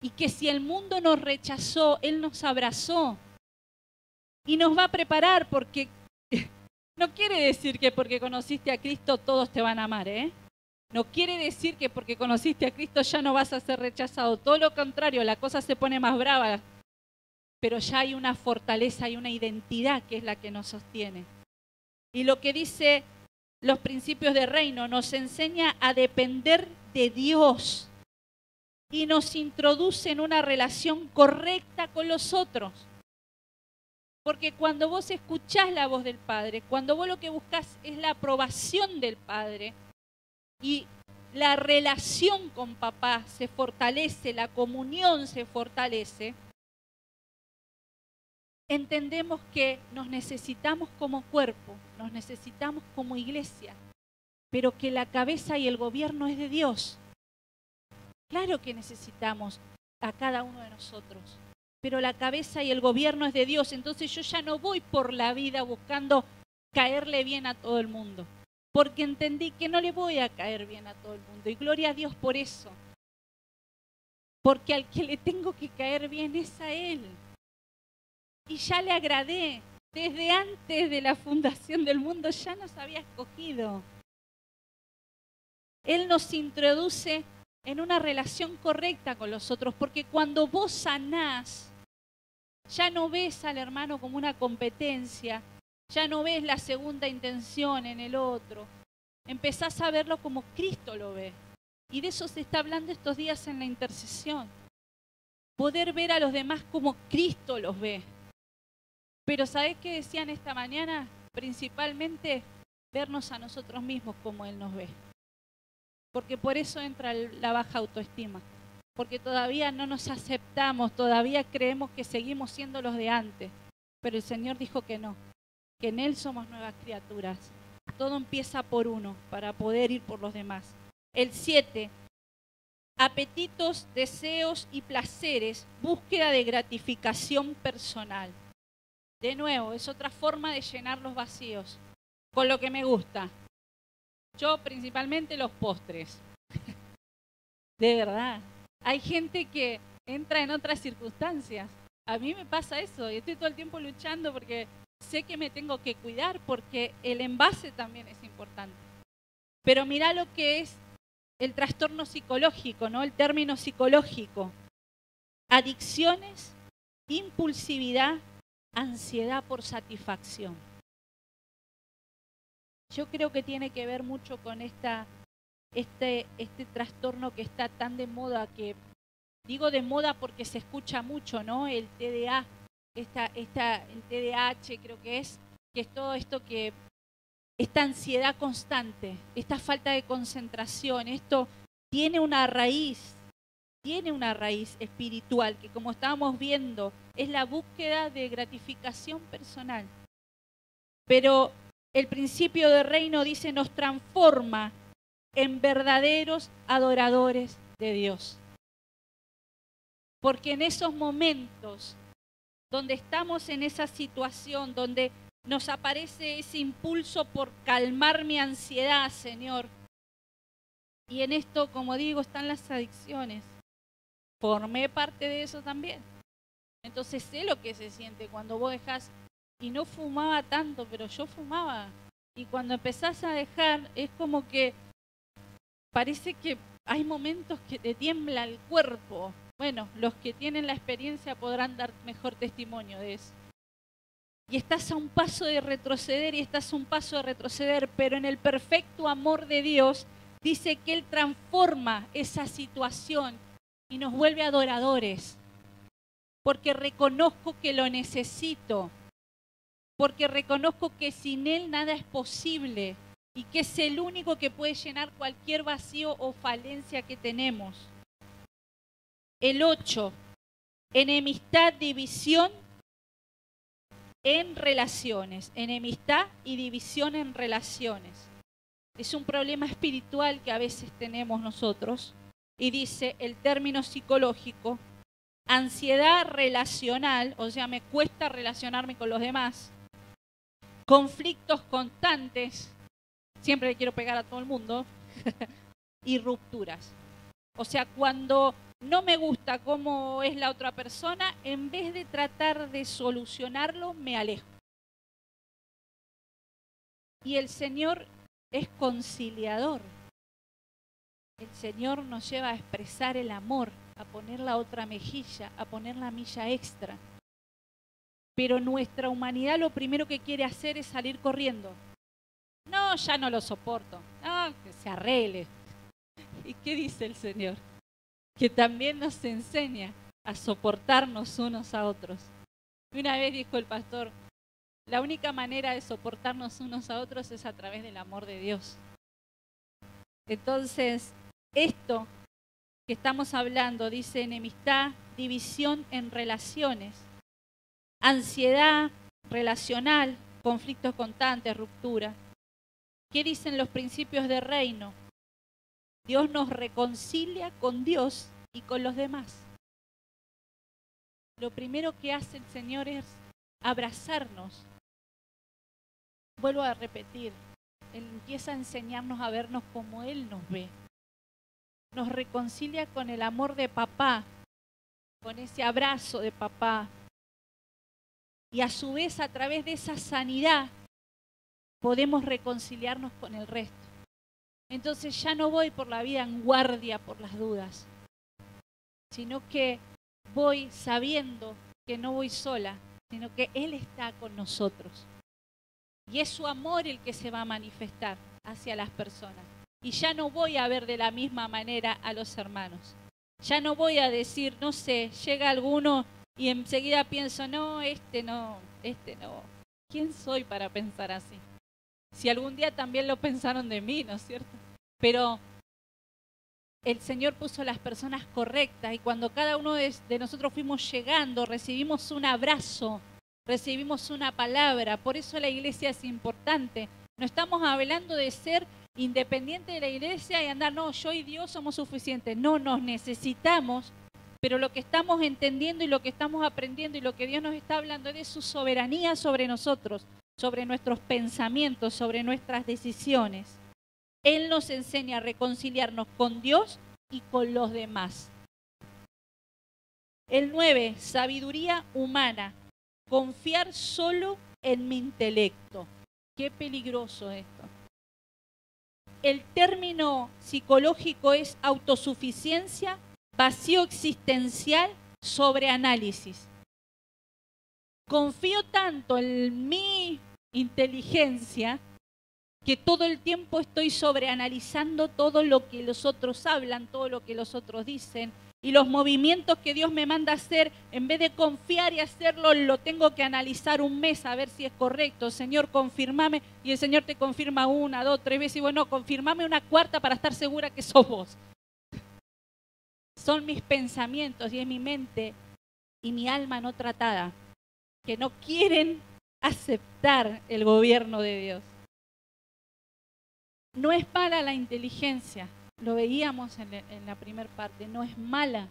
Y que si el mundo nos rechazó, Él nos abrazó. Y nos va a preparar porque... No quiere decir que porque conociste a Cristo todos te van a amar, ¿eh? No quiere decir que porque conociste a Cristo ya no vas a ser rechazado. Todo lo contrario, la cosa se pone más brava. Pero ya hay una fortaleza y una identidad que es la que nos sostiene. Y lo que dice los principios de reino nos enseña a depender de Dios y nos introduce en una relación correcta con los otros. Porque cuando vos escuchás la voz del Padre, cuando vos lo que buscás es la aprobación del Padre y la relación con papá se fortalece, la comunión se fortalece, entendemos que nos necesitamos como cuerpo, nos necesitamos como iglesia, pero que la cabeza y el gobierno es de Dios. Claro que necesitamos a cada uno de nosotros, pero la cabeza y el gobierno es de Dios. Entonces yo ya no voy por la vida buscando caerle bien a todo el mundo, porque entendí que no le voy a caer bien a todo el mundo. Y gloria a Dios por eso, porque al que le tengo que caer bien es a Él. Y ya le agradé, desde antes de la fundación del mundo ya nos había escogido. Él nos introduce en una relación correcta con los otros, porque cuando vos sanás, ya no ves al hermano como una competencia, ya no ves la segunda intención en el otro, empezás a verlo como Cristo lo ve. Y de eso se está hablando estos días en la intercesión. Poder ver a los demás como Cristo los ve. Pero ¿sabés qué decían esta mañana? Principalmente vernos a nosotros mismos como Él nos ve. Porque por eso entra la baja autoestima. Porque todavía no nos aceptamos, todavía creemos que seguimos siendo los de antes. Pero el Señor dijo que no, que en Él somos nuevas criaturas. Todo empieza por uno, para poder ir por los demás. El 7, apetitos, deseos y placeres, búsqueda de gratificación personal. De nuevo, es otra forma de llenar los vacíos con lo que me gusta. Yo principalmente los postres. De verdad. Hay gente que entra en otras circunstancias. A mí me pasa eso y estoy todo el tiempo luchando porque sé que me tengo que cuidar porque el envase también es importante. Pero mirá lo que es el trastorno psicológico, ¿no? El término psicológico. Adicciones, impulsividad, ansiedad por satisfacción. Yo creo que tiene que ver mucho con este trastorno que está tan de moda, que digo de moda porque se escucha mucho, ¿no? El TDA, el TDAH creo que es todo esto que, esta ansiedad constante, esta falta de concentración, esto tiene una raíz espiritual, que como estábamos viendo, es la búsqueda de gratificación personal. Pero el principio del reino dice, nos transforma en verdaderos adoradores de Dios. Porque en esos momentos donde estamos en esa situación, donde nos aparece ese impulso por calmar mi ansiedad, Señor, y en esto, como digo, están las adicciones. Formé parte de eso también. Entonces sé lo que se siente cuando vos dejás, y no fumaba tanto, pero yo fumaba. Y cuando empezás a dejar, es como que parece que hay momentos que te tiembla el cuerpo. Bueno, los que tienen la experiencia podrán dar mejor testimonio de eso. Y estás a un paso de retroceder y estás a un paso de retroceder, pero en el perfecto amor de Dios dice que Él transforma esa situación y nos vuelve adoradores. Porque reconozco que lo necesito. Porque reconozco que sin Él nada es posible y que es el único que puede llenar cualquier vacío o falencia que tenemos. El 8, enemistad, división en relaciones. Enemistad y división en relaciones. Es un problema espiritual que a veces tenemos nosotros. Y dice el término psicológico, ansiedad relacional, o sea, me cuesta relacionarme con los demás. Conflictos constantes, siempre le quiero pegar a todo el mundo, y rupturas. O sea, cuando no me gusta cómo es la otra persona, en vez de tratar de solucionarlo, me alejo. Y el Señor es conciliador. El Señor nos lleva a expresar el amor, a poner la otra mejilla, a poner la milla extra. Pero nuestra humanidad lo primero que quiere hacer es salir corriendo. No, ya no lo soporto. No, que se arregle. ¿Y qué dice el Señor? Que también nos enseña a soportarnos unos a otros. Y una vez dijo el pastor, la única manera de soportarnos unos a otros es a través del amor de Dios. Entonces, esto que estamos hablando dice enemistad, división en relaciones, ansiedad relacional, conflictos constantes, ruptura. ¿Qué dicen los principios de reino? Dios nos reconcilia con Dios y con los demás. Lo primero que hace el Señor es abrazarnos. Vuelvo a repetir, Él empieza a enseñarnos a vernos como Él nos ve. Nos reconcilia con el amor de papá, con ese abrazo de papá. Y a su vez, a través de esa sanidad, podemos reconciliarnos con el resto. Entonces ya no voy por la vida en guardia por las dudas, sino que voy sabiendo que no voy sola, sino que Él está con nosotros. Y es su amor el que se va a manifestar hacia las personas. Y ya no voy a ver de la misma manera a los hermanos. Ya no voy a decir, no sé, llega alguno y enseguida pienso, no, este no. ¿Quién soy para pensar así? Si algún día también lo pensaron de mí, ¿no es cierto? Pero el Señor puso las personas correctas y cuando cada uno de nosotros fuimos llegando, recibimos un abrazo, recibimos una palabra. Por eso la iglesia es importante. No estamos hablando de ser independiente de la iglesia y andar, no, yo y Dios somos suficientes. No, nos necesitamos, pero lo que estamos entendiendo y lo que estamos aprendiendo y lo que Dios nos está hablando es de su soberanía sobre nosotros, sobre nuestros pensamientos, sobre nuestras decisiones. Él nos enseña a reconciliarnos con Dios y con los demás. El 9, sabiduría humana. Confiar solo en mi intelecto. Qué peligroso esto. El término psicológico es autosuficiencia, vacío existencial, sobreanálisis. Confío tanto en mi inteligencia que todo el tiempo estoy sobreanalizando todo lo que los otros hablan, todo lo que los otros dicen, y los movimientos que Dios me manda a hacer, en vez de confiar y hacerlo, lo tengo que analizar un mes a ver si es correcto. Señor, confirmame, y el Señor te confirma 1, 2, 3 veces, y bueno, confirmame una cuarta para estar segura que sos vos. Son mis pensamientos y es mi mente y mi alma no tratada, que no quieren aceptar el gobierno de Dios. No es mala la inteligencia, lo veíamos en la primera parte, no es mala,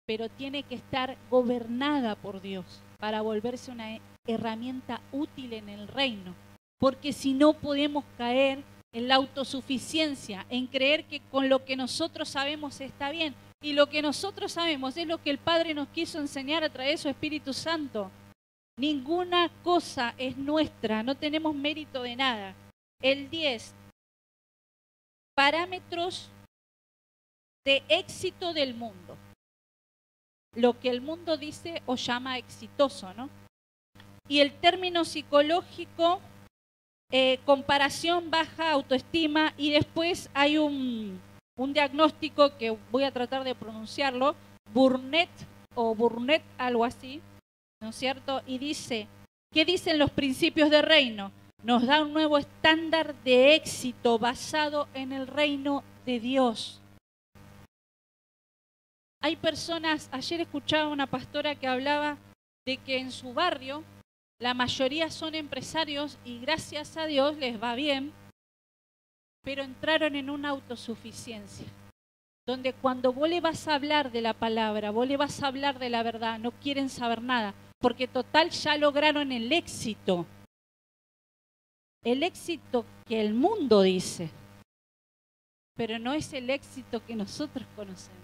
pero tiene que estar gobernada por Dios para volverse una herramienta útil en el reino, porque si no podemos caer en la autosuficiencia, en creer que con lo que nosotros sabemos está bien, y lo que nosotros sabemos es lo que el Padre nos quiso enseñar a través de su Espíritu Santo. Ninguna cosa es nuestra, no tenemos mérito de nada. El 10. Parámetros de éxito del mundo. Lo que el mundo dice o llama exitoso, ¿no? Y el término psicológico, comparación, baja autoestima, y después hay un diagnóstico que voy a tratar de pronunciarlo, Burnett, algo así, ¿no es cierto? Y dice, ¿qué dicen los principios de reino? Nos da un nuevo estándar de éxito basado en el reino de Dios. Hay personas, ayer escuchaba una pastora que hablaba de que en su barrio la mayoría son empresarios y gracias a Dios les va bien, pero entraron en una autosuficiencia, donde cuando vos le vas a hablar de la palabra, vos le vas a hablar de la verdad, no quieren saber nada, porque total ya lograron el éxito que el mundo dice, pero no es el éxito que nosotros conocemos.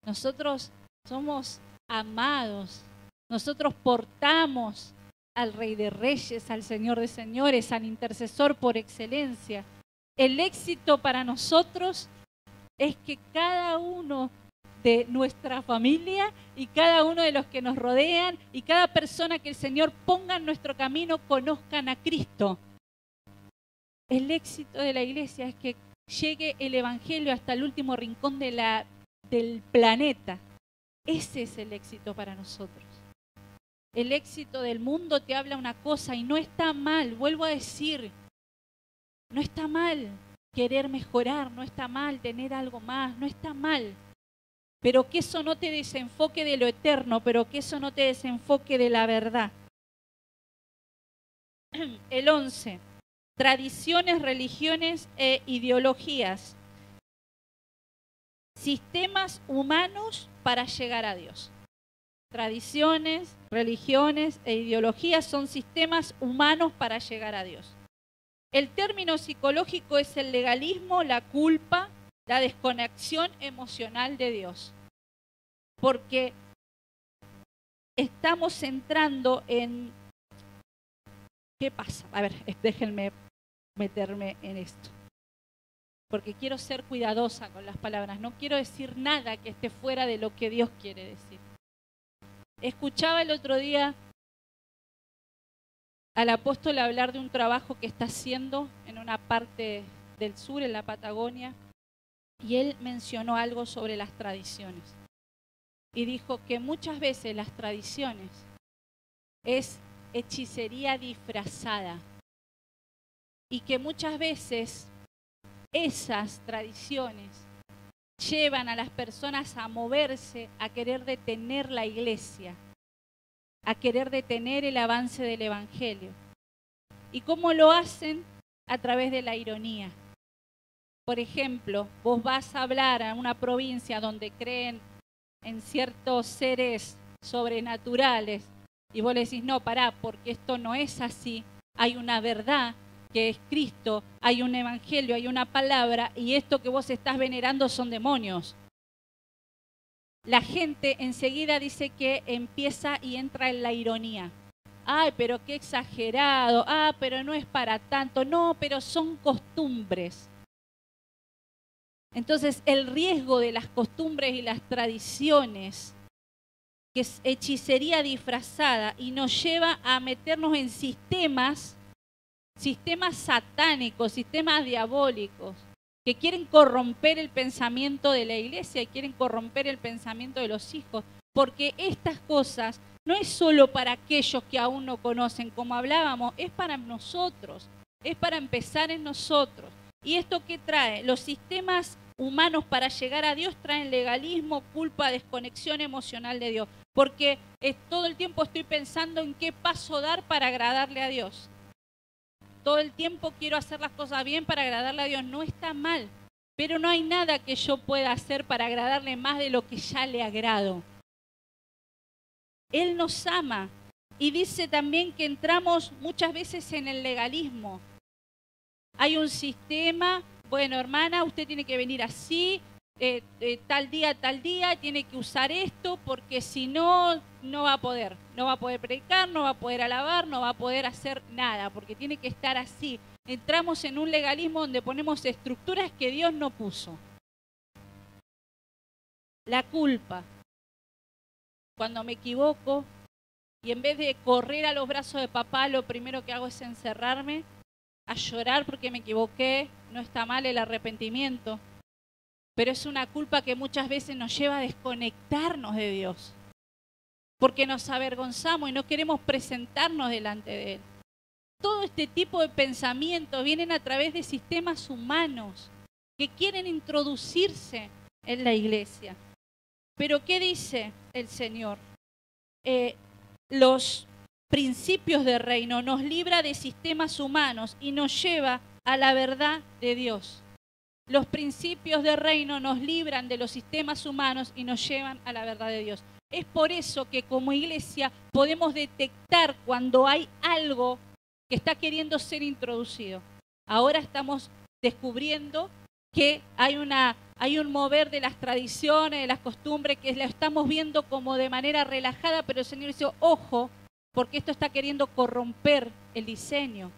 Nosotros somos amados, nosotros portamos al Rey de Reyes, al Señor de Señores, al intercesor por excelencia. El éxito para nosotros es que cada uno de nuestra familia y cada uno de los que nos rodean y cada persona que el Señor ponga en nuestro camino conozcan a Cristo. El éxito de la iglesia es que llegue el Evangelio hasta el último rincón del planeta. Ese es el éxito para nosotros. El éxito del mundo te habla una cosa y no está mal, vuelvo a decir, no está mal querer mejorar, no está mal tener algo más, no está mal. Pero que eso no te desenfoque de lo eterno, pero que eso no te desenfoque de la verdad. El 11. Tradiciones, religiones e ideologías. Sistemas humanos para llegar a Dios. Tradiciones, religiones e ideologías son sistemas humanos para llegar a Dios. El término psicológico es el legalismo, la culpa, la desconexión emocional de Dios. Porque estamos entrando en... ¿Qué pasa? A ver, déjenme meterme en esto. Porque quiero ser cuidadosa con las palabras. No quiero decir nada que esté fuera de lo que Dios quiere decir. Escuchaba el otro día al apóstol hablar de un trabajo que está haciendo en una parte del sur, en la Patagonia, y él mencionó algo sobre las tradiciones. Y dijo que muchas veces las tradiciones es hechicería disfrazada y que muchas veces esas tradiciones llevan a las personas a moverse, a querer detener la iglesia, a querer detener el avance del evangelio. ¿Y cómo lo hacen? A través de la ironía. Por ejemplo, vos vas a hablar a una provincia donde creen en ciertos seres sobrenaturales y vos le decís, no, pará, porque esto no es así. Hay una verdad que es Cristo, hay un evangelio, hay una palabra y esto que vos estás venerando son demonios. La gente enseguida dice que empieza y entra en la ironía. ay, pero qué exagerado, pero no es para tanto, no, pero son costumbres. Entonces, el riesgo de las costumbres y las tradiciones, que es hechicería disfrazada y nos lleva a meternos en sistemas satánicos, sistemas diabólicos, que quieren corromper el pensamiento de la iglesia y quieren corromper el pensamiento de los hijos, porque estas cosas no es solo para aquellos que aún no conocen, como hablábamos, es para nosotros, es para empezar en nosotros. ¿Y esto qué trae? Los sistemas humanos para llegar a Dios traen legalismo, culpa, desconexión emocional de Dios, porque todo el tiempo estoy pensando en qué paso dar para agradarle a Dios. Todo el tiempo quiero hacer las cosas bien para agradarle a Dios. No está mal, pero no hay nada que yo pueda hacer para agradarle más de lo que ya le agrado. Él nos ama y dice también que entramos muchas veces en el legalismo. Hay un sistema, bueno, hermana, usted tiene que venir así, tal día, tiene que usar esto, porque si no, no va a poder predicar, no va a poder alabar, no va a poder hacer nada, porque tiene que estar así. Entramos en un legalismo donde ponemos estructuras que Dios no puso. La culpa. Cuando me equivoco y en vez de correr a los brazos de papá, lo primero que hago es encerrarme, a llorar porque me equivoqué. No está mal el arrepentimiento, pero es una culpa que muchas veces nos lleva a desconectarnos de Dios, porque nos avergonzamos y no queremos presentarnos delante de Él. Todo este tipo de pensamientos vienen a través de sistemas humanos que quieren introducirse en la iglesia. Pero ¿qué dice el Señor? Los principios del reino nos libra de sistemas humanos y nos lleva a la verdad de Dios. Los principios del reino nos libran de los sistemas humanos y nos llevan a la verdad de Dios. Es por eso que como iglesia podemos detectar cuando hay algo que está queriendo ser introducido. Ahora estamos descubriendo que hay un mover de las tradiciones, de las costumbres, que la estamos viendo como de manera relajada, pero el Señor dice, ojo, porque esto está queriendo corromper el diseño.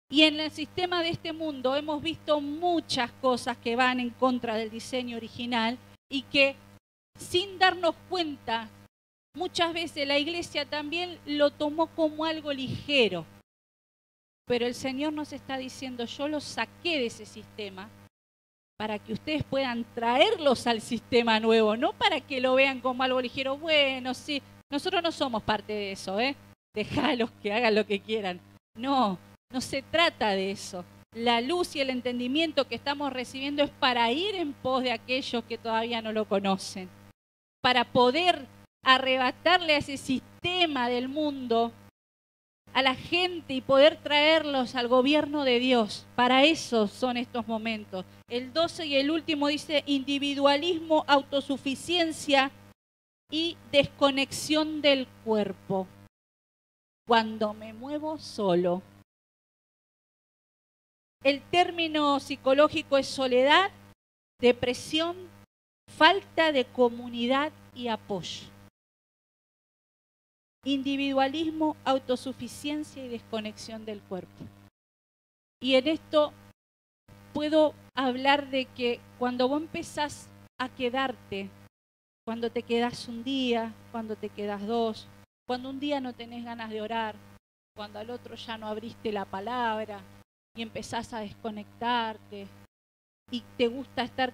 Y en el sistema de este mundo hemos visto muchas cosas que van en contra del diseño original y que sin darnos cuenta, muchas veces la iglesia también lo tomó como algo ligero. Pero el Señor nos está diciendo, yo los saqué de ese sistema para que ustedes puedan traerlos al sistema nuevo, no para que lo vean como algo ligero. Bueno, sí, nosotros no somos parte de eso, Déjalos que hagan lo que quieran. No se trata de eso. La luz y el entendimiento que estamos recibiendo es para ir en pos de aquellos que todavía no lo conocen, para poder arrebatarle a ese sistema del mundo a la gente y poder traerlos al gobierno de Dios. Para eso son estos momentos. El 12 y el último dice individualismo, autosuficiencia y desconexión del cuerpo. Cuando me muevo solo. El término psicológico es soledad, depresión, falta de comunidad y apoyo. Individualismo, autosuficiencia y desconexión del cuerpo. Y en esto puedo hablar de que cuando vos empezás a quedarte, cuando te quedás un día, cuando te quedás dos, cuando un día no tenés ganas de orar, cuando al otro ya no abriste la palabra y empezás a desconectarte y te gusta estar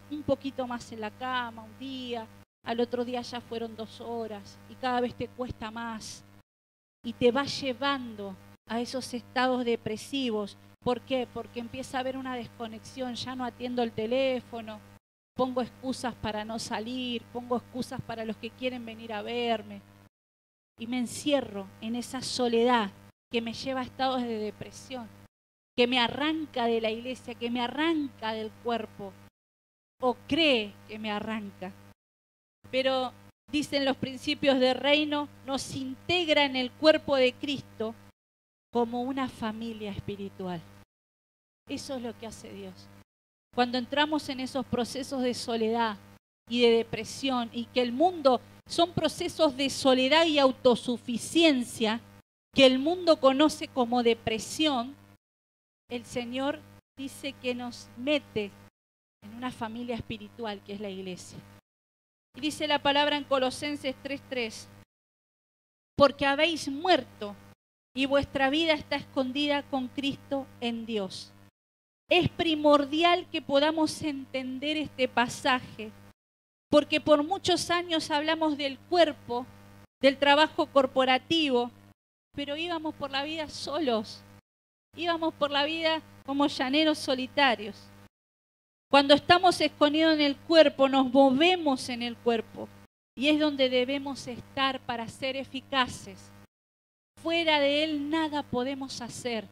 un poquito más en la cama un día, al otro día ya fueron 2 horas y cada vez te cuesta más y te va llevando a esos estados depresivos. ¿Por qué? Porque empieza a haber una desconexión, ya no atiendo el teléfono, pongo excusas para no salir, pongo excusas para los que quieren venir a verme y me encierro en esa soledad que me lleva a estados de depresión, que me arranca de la iglesia, que me arranca del cuerpo o cree que me arranca. Pero dicen los principios del reino, nos integra en el cuerpo de Cristo como una familia espiritual. Eso es lo que hace Dios. Cuando entramos en esos procesos de soledad y de depresión y que el mundo son procesos de soledad y autosuficiencia que el mundo conoce como depresión, el Señor dice que nos mete en una familia espiritual que es la iglesia. Y dice la palabra en Colosenses 3:3, porque habéis muerto y vuestra vida está escondida con Cristo en Dios. Es primordial que podamos entender este pasaje, porque por muchos años hablamos del cuerpo, del trabajo corporativo, pero íbamos por la vida solos, íbamos por la vida como llaneros solitarios. Cuando estamos escondidos en el cuerpo, nos movemos en el cuerpo, y es donde debemos estar para ser eficaces. Fuera de Él nada podemos hacer.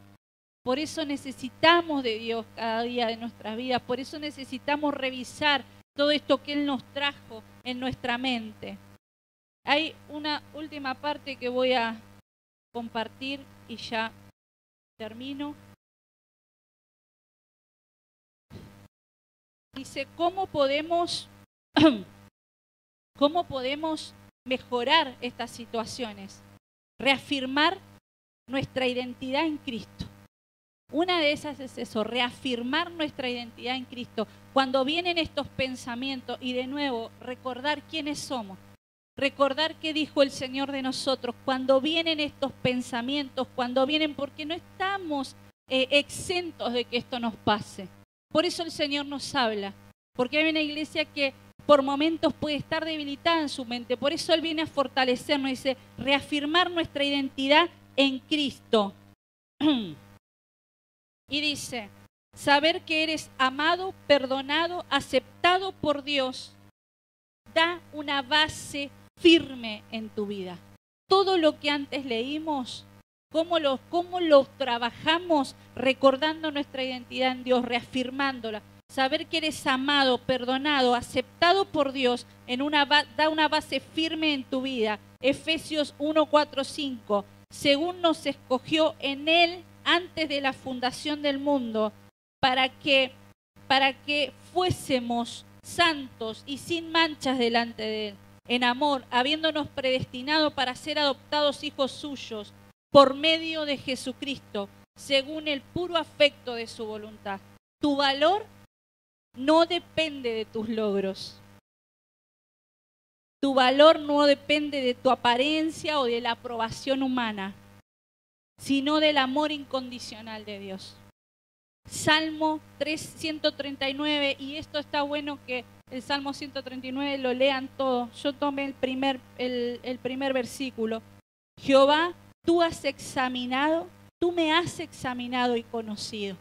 Por eso necesitamos de Dios cada día de nuestras vidas, por eso necesitamos revisar todo esto que Él nos trajo en nuestra mente. Hay una última parte que voy a compartir y ya termino. Dice, ¿cómo podemos mejorar estas situaciones? Reafirmar nuestra identidad en Cristo. Una de esas es eso, reafirmar nuestra identidad en Cristo. Cuando vienen estos pensamientos, y de nuevo, recordar quiénes somos. Recordar qué dijo el Señor de nosotros. Cuando vienen estos pensamientos, cuando vienen, porque no estamos exentos de que esto nos pase. Por eso el Señor nos habla. Porque hay una iglesia que por momentos puede estar debilitada en su mente. Por eso Él viene a fortalecernos. Dice, reafirmar nuestra identidad en Cristo. Y dice, saber que eres amado, perdonado, aceptado por Dios, da una base firme en tu vida. Todo lo que antes leímos, cómo lo trabajamos recordando nuestra identidad en Dios, reafirmándola. Saber que eres amado, perdonado, aceptado por Dios, da una base firme en tu vida. Efesios 1:4-5. Según nos escogió en Él antes de la fundación del mundo, para que fuésemos santos y sin manchas delante de Él, en amor, habiéndonos predestinado para ser adoptados hijos suyos, por medio de Jesucristo, según el puro afecto de su voluntad. Tu valor no depende de tus logros. Tu valor no depende de tu apariencia o de la aprobación humana, sino del amor incondicional de Dios. Salmo 139, y esto está bueno que el Salmo 139 lo lean todos. Yo tomé el primer versículo. Jehová, tú me has examinado y conocido.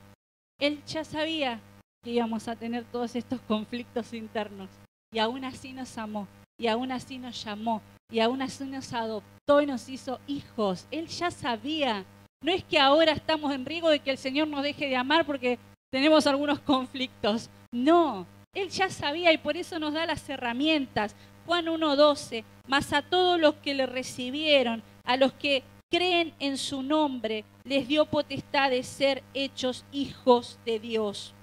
Él ya sabía que íbamos a tener todos estos conflictos internos, y aún así nos amó, y aún así nos llamó, y aún así nos adoptó y nos hizo hijos. Él ya sabía. No es que ahora estamos en riesgo de que el Señor nos deje de amar porque tenemos algunos conflictos. No, Él ya sabía y por eso nos da las herramientas. Juan 1:12, mas a todos los que le recibieron, a los que creen en su nombre, les dio potestad de ser hechos hijos de Dios.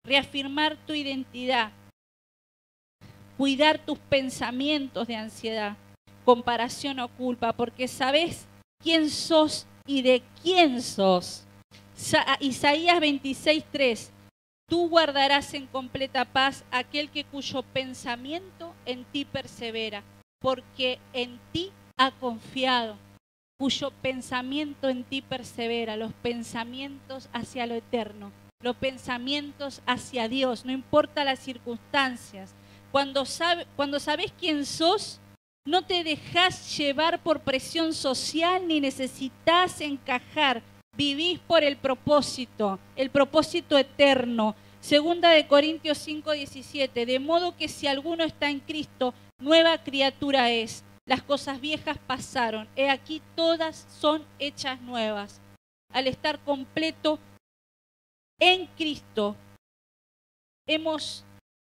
Reafirmar tu identidad, cuidar tus pensamientos de ansiedad, comparación o culpa, porque sabes quién sos y de quién sos. Isaías 26:3, tú guardarás en completa paz aquel cuyo pensamiento en ti persevera, porque en ti ha confiado, cuyo pensamiento en ti persevera, los pensamientos hacia lo eterno, los pensamientos hacia Dios, no importa las circunstancias. Cuando sabes quién sos, no te dejas llevar por presión social ni necesitas encajar. Vivís por el propósito eterno. Segunda de Corintios 5:17. De modo que si alguno está en Cristo, nueva criatura es. Las cosas viejas pasaron. He aquí todas son hechas nuevas. Al estar completo en Cristo, hemos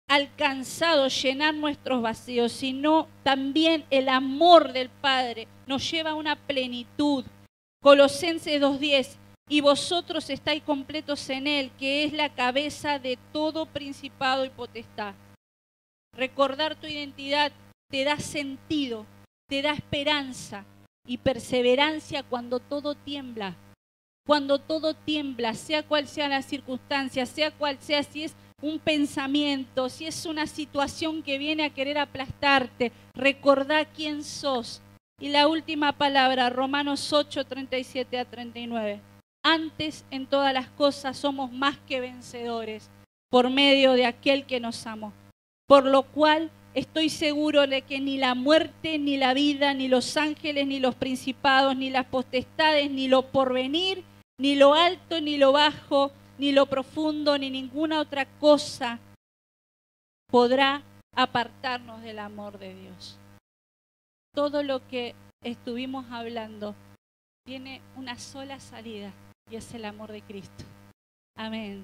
alcanzado llenar nuestros vacíos, sino también el amor del Padre nos lleva a una plenitud. Colosenses 2:10, y vosotros estáis completos en Él, que es la cabeza de todo principado y potestad. Recordar tu identidad te da sentido, te da esperanza y perseverancia cuando todo tiembla. Cuando todo tiembla, sea cual sea la circunstancia, sea cual sea, si es un pensamiento, si es una situación que viene a querer aplastarte, recordá quién sos. Y la última palabra, Romanos 8, 37 a 39. Antes, en todas las cosas, somos más que vencedores por medio de aquel que nos amó. Por lo cual estoy seguro de que ni la muerte, ni la vida, ni los ángeles, ni los principados, ni las potestades, ni lo porvenir, ni lo alto, ni lo bajo, ni lo profundo, ni ninguna otra cosa podrá apartarnos del amor de Dios. Todo lo que estuvimos hablando tiene una sola salida y es el amor de Cristo. Amén.